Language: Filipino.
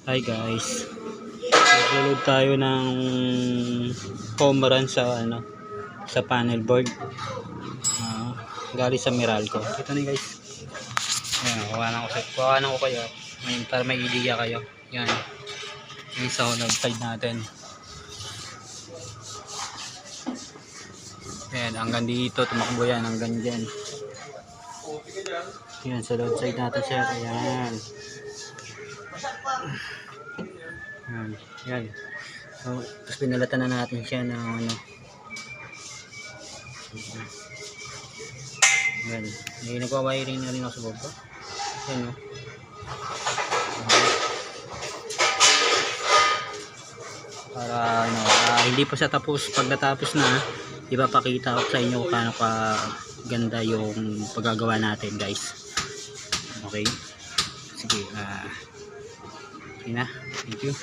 Hi guys, naglo-load tayo ng foam run sa sa panel board. Galing sa Meralco. Ito na guys. Ayan, kuhanan ko kayo ngayon para may idea kayo. Yan. Yung sa hollow side natin. Ayan, hanggang dito tumakbo yan hanggang dyan. Yan sa load side natin sir. Ayan. Yan. So, tapos pinalatan na natin siya ng yan. May nagwa-wiring na rin ako sa baba. Yan o. Para hindi pa siya tapos. Pag natapos na, ipapakita ko sa inyo kung paano ka ganda yung paggagawa natin guys. Okay. Sige. Okay na. Thank you.